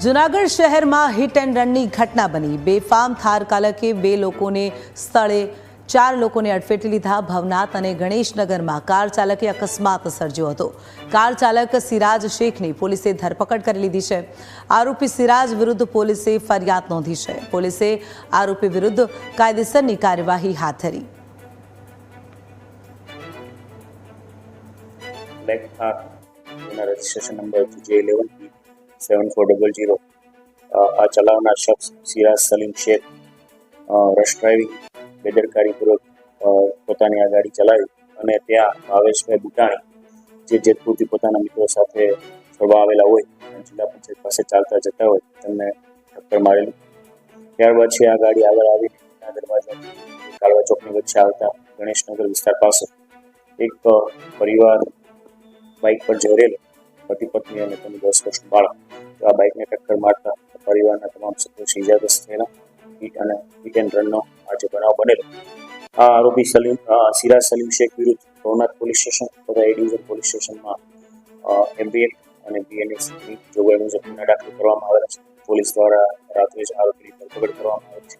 જૂનાગઢ શહેરમાં hit and રનની ઘટના બની। બેફામ થાર ચાલકે બે લોકોને સ્થળે 4 લોકોને અડફેટે લીધા। ભવનાથ અને ગણેશનગરમાં કાર ચાલકે અકસ્માત સર્જ્યો હતો। કાર ચાલક સિરાજ શેખની પોલીસે ધરપકડ કરી લીધી છે। આરોપી સિરાજ વિરુદ્ધ પોલીસે ફરિયાદ નોંધી છે। પોલીસે આરોપી વિરુદ્ધ કાયદેસરની કાર્યવાહી હાથ ધરી। रजिस्ट्रेशन नंबर J117400 आ चलावनार शख्स सिराज सलीम शेख रश ड्राइविंग बेदरकारीपूर्वक पोतानी आ गाड़ी चलावी अने त्या भावेशभाई बूटाणी जे जेतपुरथी पोताना मित्रों साथे फरवा आवेला होय जिल्ला पंचायत पासे चालता जता होय तेमने टक्कर मारेली। त्यारबाद आ गाड़ी आगळ आवीने दरवाजा कालवा चौकनी वच्चे आवता गणेशनगर विस्तार पासे एक परिवार बाइक पर जई रहेलो पति पत्नी और 10 वर्षનું બાળક આ બાઇકને ટક્કર મારતા પરિવારના તમામ સભ્યો ઇજાગ્રસ્ત થયેલા। હિટ એન્ડ રનનો આજે બનાવ બનેલો। આ આરોપી સિરાજ સલીમ શેખ વિરુદ્ધ ભવનાથ પોલીસ સ્ટેશન તથા એ ડિવિઝન પોલીસ સ્ટેશનમાં એમપી એક્ટ અને બીએનએસની જોગવાઈ મુજબ ગુના દાખલ કરવામાં આવેલા છે। પોલીસ દ્વારા રાત્રે જ આરોપીની ધરપકડ કરવામાં આવી છે।